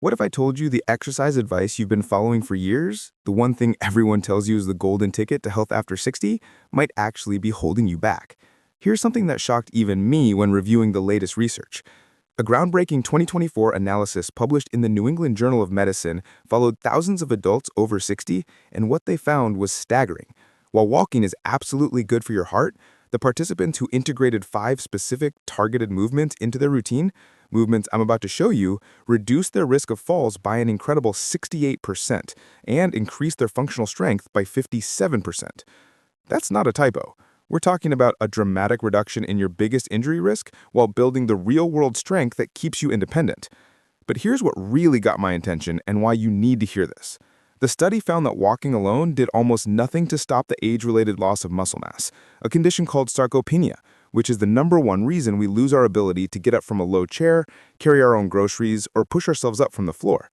What if I told you the exercise advice you've been following for years, the one thing everyone tells you is the golden ticket to health after 60, might actually be holding you back? Here's something that shocked even me when reviewing the latest research. A groundbreaking 2024 analysis published in the New England Journal of Medicine followed thousands of adults over 60, and what they found was staggering. While walking is absolutely good for your heart, the participants who integrated 5 specific targeted movements into their routine, movements I'm about to show you, reduced their risk of falls by an incredible 68% and increased their functional strength by 57%. That's not a typo. We're talking about a dramatic reduction in your biggest injury risk while building the real-world strength that keeps you independent. But here's what really got my attention and why you need to hear this. The study found that walking alone did almost nothing to stop the age-related loss of muscle mass, a condition called sarcopenia, which is the #1 reason we lose our ability to get up from a low chair, carry our own groceries, or push ourselves up from the floor.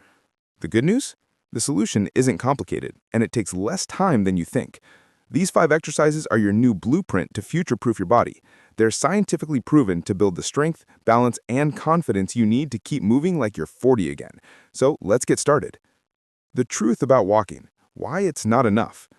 The good news? The solution isn't complicated, and it takes less time than you think. These 5 exercises are your new blueprint to future-proof your body. They're scientifically proven to build the strength, balance, and confidence you need to keep moving like you're 40 again. So let's get started. The truth about walking, why it's not enough.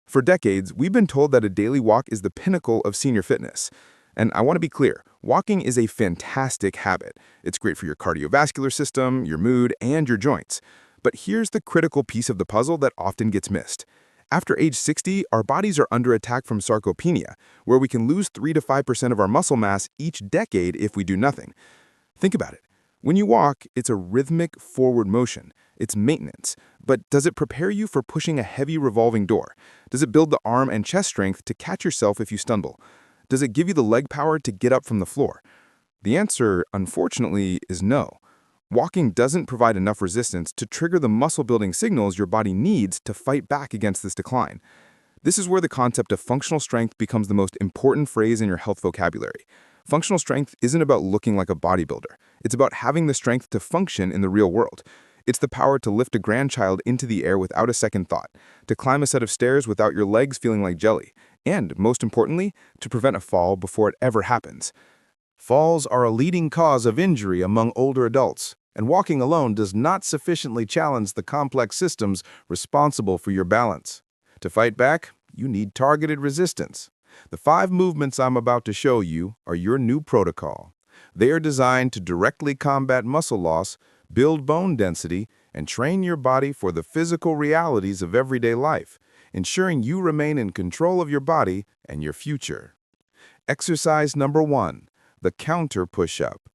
For decades, we've been told that a daily walk is the pinnacle of senior fitness. And I want to be clear, walking is a fantastic habit. It's great for your cardiovascular system, your mood, and your joints. But here's the critical piece of the puzzle that often gets missed. After age 60, our bodies are under attack from sarcopenia, where we can lose 3 to 5% of our muscle mass each decade if we do nothing. Think about it. When you walk, it's a rhythmic forward motion. It's maintenance. But does it prepare you for pushing a heavy revolving door? Does it build the arm and chest strength to catch yourself if you stumble? Does it give you the leg power to get up from the floor? The answer, unfortunately, is no. Walking doesn't provide enough resistance to trigger the muscle-building signals your body needs to fight back against this decline. This is where the concept of functional strength becomes the most important phrase in your health vocabulary. Functional strength isn't about looking like a bodybuilder. It's about having the strength to function in the real world. It's the power to lift a grandchild into the air without a second thought, to climb a set of stairs without your legs feeling like jelly, and, most importantly, to prevent a fall before it ever happens. Falls are a leading cause of injury among older adults, and walking alone does not sufficiently challenge the complex systems responsible for your balance. To fight back, you need targeted resistance. The 5 movements I'm about to show you are your new protocol. They are designed to directly combat muscle loss, build bone density, and train your body for the physical realities of everyday life, ensuring you remain in control of your body and your future. Exercise number 1, the counter push-up.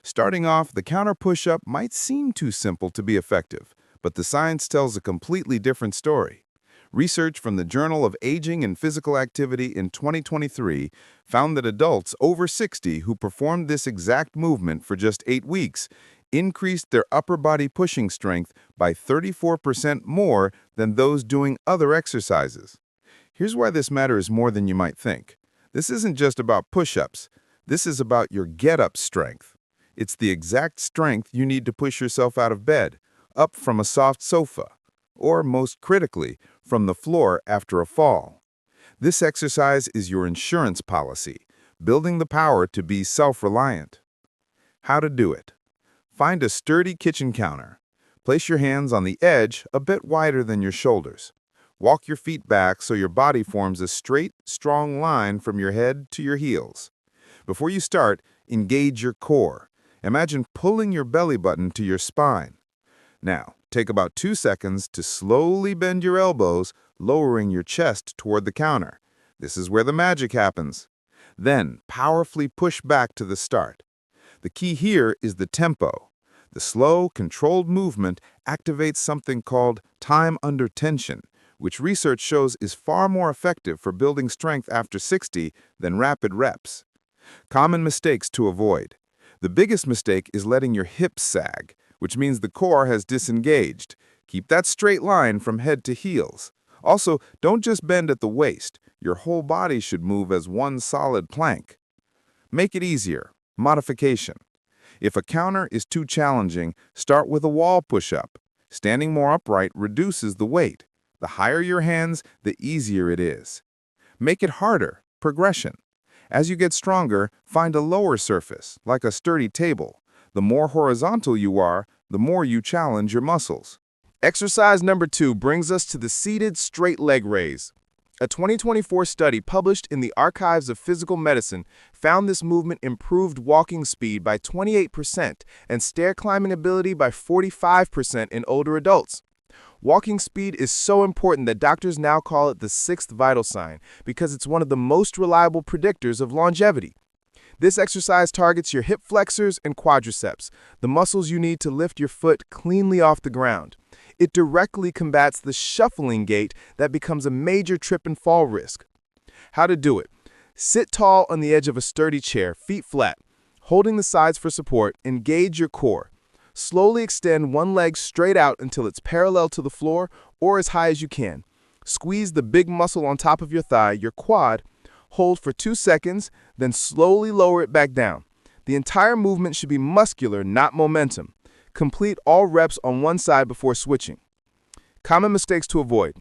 Starting off, the counter push-up might seem too simple to be effective, but the science tells a completely different story. Research from the Journal of Aging and Physical Activity in 2023 found that adults over 60 who performed this exact movement for just 8 weeks increased their upper body pushing strength by 34% more than those doing other exercises. Here's why this matters more than you might think. This isn't just about push-ups. This is about your get-up strength. It's the exact strength you need to push yourself out of bed, up from a soft sofa, or most critically, from the floor after a fall. This exercise is your insurance policy, building the power to be self-reliant. How to do it? Find a sturdy kitchen counter. Place your hands on the edge a bit wider than your shoulders. Walk your feet back so your body forms a straight, strong line from your head to your heels. Before you start, engage your core. Imagine pulling your belly button to your spine. Now, take about 2 seconds to slowly bend your elbows, lowering your chest toward the counter. This is where the magic happens. Then, powerfully push back to the start. The key here is the tempo. The slow, controlled movement activates something called time under tension, which research shows is far more effective for building strength after 60 than rapid reps. Common mistakes to avoid. The biggest mistake is letting your hips sag, which means the core has disengaged. Keep that straight line from head to heels. Also, don't just bend at the waist. Your whole body should move as one solid plank. Make it easier. Modification. If a counter is too challenging, start with a wall push-up. Standing more upright reduces the weight. The higher your hands, the easier it is. Make it harder. Progression. As you get stronger, find a lower surface, like a sturdy table. The more horizontal you are, the more you challenge your muscles. Exercise number 2 brings us to the seated straight leg raise. A 2024 study published in the Archives of Physical Medicine found this movement improved walking speed by 28% and stair climbing ability by 45% in older adults. Walking speed is so important that doctors now call it the sixth vital sign because it's one of the most reliable predictors of longevity. This exercise targets your hip flexors and quadriceps, the muscles you need to lift your foot cleanly off the ground. It directly combats the shuffling gait that becomes a major trip and fall risk. How to do it. Sit tall on the edge of a sturdy chair, feet flat, holding the sides for support. Engage your core. Slowly extend one leg straight out until it's parallel to the floor or as high as you can. Squeeze the big muscle on top of your thigh, your quad. Hold for 2 seconds, then slowly lower it back down. The entire movement should be muscular, not momentum. Complete all reps on one side before switching. Common mistakes to avoid.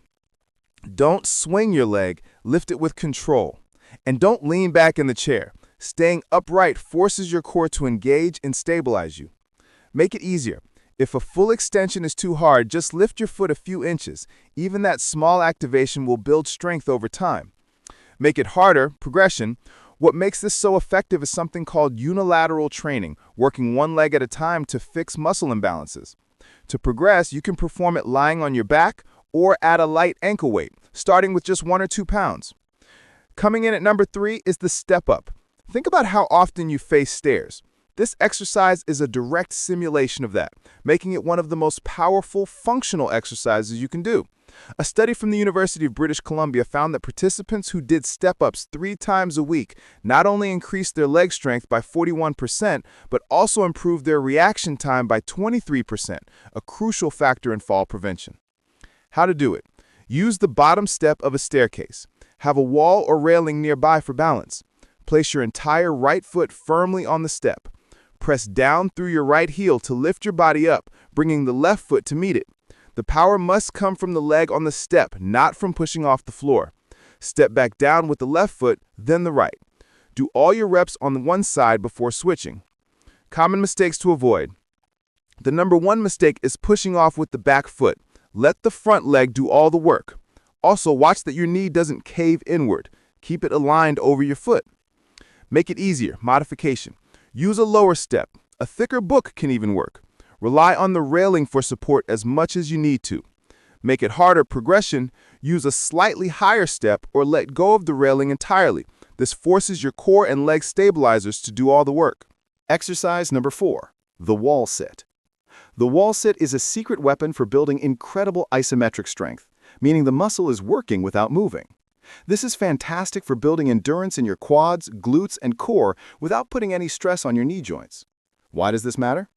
Don't swing your leg, lift it with control. And don't lean back in the chair. Staying upright forces your core to engage and stabilize you. Make it easier. If a full extension is too hard, just lift your foot a few inches. Even that small activation will build strength over time. Make it harder, progression. What makes this so effective is something called unilateral training, working one leg at a time to fix muscle imbalances. To progress, you can perform it lying on your back or add a light ankle weight, starting with just 1 or 2 pounds. Coming in at number 3 is the step up. Think about how often you face stairs. This exercise is a direct simulation of that, making it one of the most powerful functional exercises you can do. A study from the University of British Columbia found that participants who did step-ups 3 times a week not only increased their leg strength by 41%, but also improved their reaction time by 23%, a crucial factor in fall prevention. How to do it. Use the bottom step of a staircase. Have a wall or railing nearby for balance. Place your entire right foot firmly on the step. Press down through your right heel to lift your body up, bringing the left foot to meet it. The power must come from the leg on the step, not from pushing off the floor. Step back down with the left foot, then the right. Do all your reps on the one side before switching. Common mistakes to avoid. The number 1 mistake is pushing off with the back foot. Let the front leg do all the work. Also, watch that your knee doesn't cave inward. Keep it aligned over your foot. Make it easier, modification. Use a lower step. A thicker book can even work. Rely on the railing for support as much as you need to. Make it harder, progression. Use a slightly higher step or let go of the railing entirely. This forces your core and leg stabilizers to do all the work. Exercise number 4, the wall sit. The wall sit is a secret weapon for building incredible isometric strength, meaning the muscle is working without moving. This is fantastic for building endurance in your quads, glutes, and core without putting any stress on your knee joints. Why does this matter?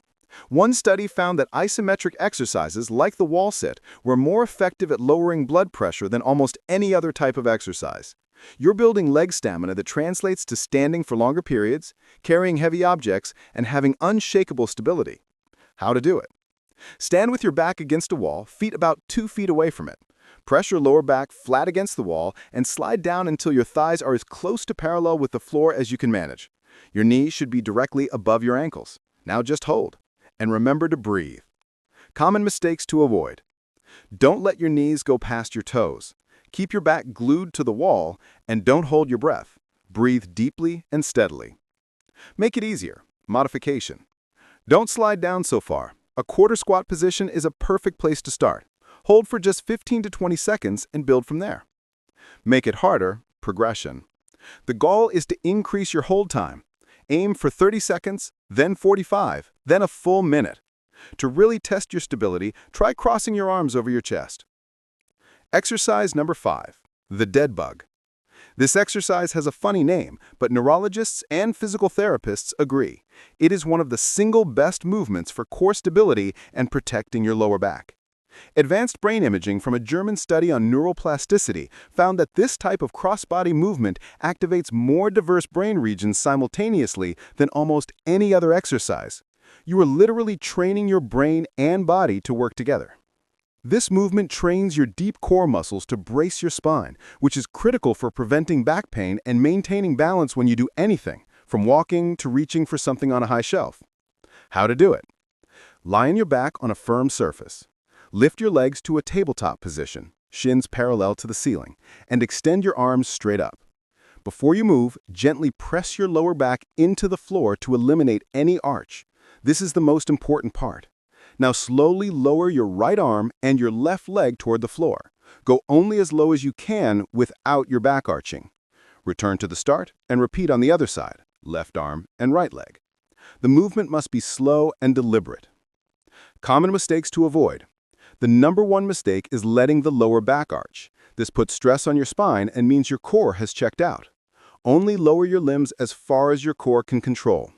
One study found that isometric exercises like the wall sit were more effective at lowering blood pressure than almost any other type of exercise. You're building leg stamina that translates to standing for longer periods, carrying heavy objects, and having unshakable stability. How to do it? Stand with your back against a wall, feet about 2 feet away from it. Press your lower back flat against the wall and slide down until your thighs are as close to parallel with the floor as you can manage. Your knees should be directly above your ankles. Now just hold. And remember to breathe. Common mistakes to avoid. Don't let your knees go past your toes. Keep your back glued to the wall and don't hold your breath. Breathe deeply and steadily. Make it easier. Modification. Don't slide down so far. A quarter squat position is a perfect place to start. Hold for just 15 to 20 seconds and build from there. Make it harder. Progression. The goal is to increase your hold time. Aim for 30 seconds, then 45, then a full minute. To really test your stability, try crossing your arms over your chest. Exercise number 5, the dead bug. This exercise has a funny name, but neurologists and physical therapists agree. It is one of the single best movements for core stability and protecting your lower back. Advanced brain imaging from a German study on neuroplasticity found that this type of cross-body movement activates more diverse brain regions simultaneously than almost any other exercise. You are literally training your brain and body to work together. This movement trains your deep core muscles to brace your spine, which is critical for preventing back pain and maintaining balance when you do anything, from walking to reaching for something on a high shelf. How to do it? Lie on your back on a firm surface. Lift your legs to a tabletop position, shins parallel to the ceiling, and extend your arms straight up. Before you move, gently press your lower back into the floor to eliminate any arch. This is the most important part. Now slowly lower your right arm and your left leg toward the floor. Go only as low as you can without your back arching. Return to the start and repeat on the other side, left arm and right leg. The movement must be slow and deliberate. Common mistakes to avoid. The number one mistake is letting the lower back arch. This puts stress on your spine and means your core has checked out. Only lower your limbs as far as your core can control.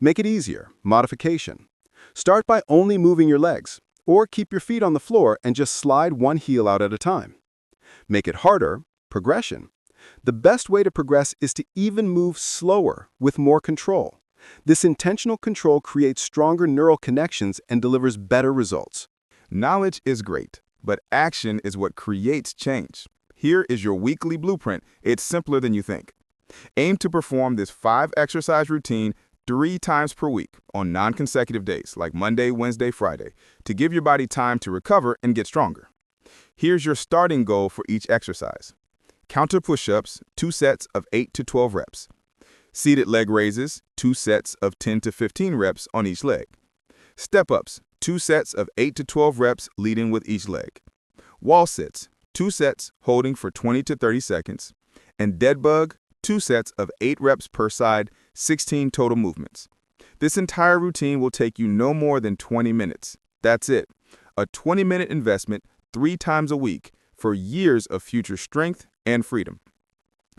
Make it easier. Modification. Start by only moving your legs, or keep your feet on the floor and just slide one heel out at a time. Make it harder. Progression. The best way to progress is to even move slower with more control. This intentional control creates stronger neural connections and delivers better results. Knowledge is great, but action is what creates change. Here is your weekly blueprint. It's simpler than you think. Aim to perform this 5-exercise routine 3 times per week on non-consecutive days like Monday, Wednesday, Friday to give your body time to recover and get stronger. Here's your starting goal for each exercise. Counter push-ups, 2 sets of 8 to 12 reps. Seated leg raises, 2 sets of 10 to 15 reps on each leg. Step-ups, 2 sets of 8 to 12 reps leading with each leg. Wall sits, 2 sets holding for 20 to 30 seconds. And dead bug, 2 sets of 8 reps per side, 16 total movements. This entire routine will take you no more than 20 minutes. That's it. A 20-minute investment 3 times a week for years of future strength and freedom.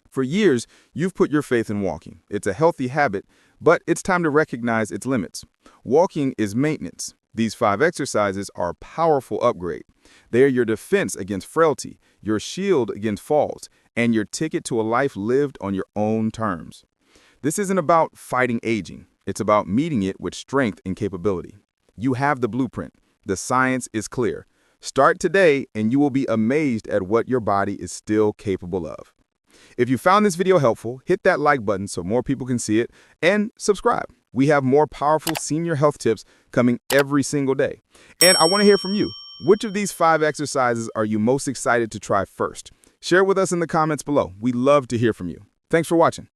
For years, you've put your faith in walking. It's a healthy habit, but it's time to recognize its limits. Walking is maintenance. These 5 exercises are a powerful upgrade. They are your defense against frailty, your shield against falls, and your ticket to a life lived on your own terms. This isn't about fighting aging. It's about meeting it with strength and capability. You have the blueprint. The science is clear. Start today, and you will be amazed at what your body is still capable of. If you found this video helpful, hit that like button so more people can see it, and subscribe. We have more powerful senior health tips coming every single day. And I want to hear from you. Which of these 5 exercises are you most excited to try first? Share with us in the comments below. We love to hear from you. Thanks for watching.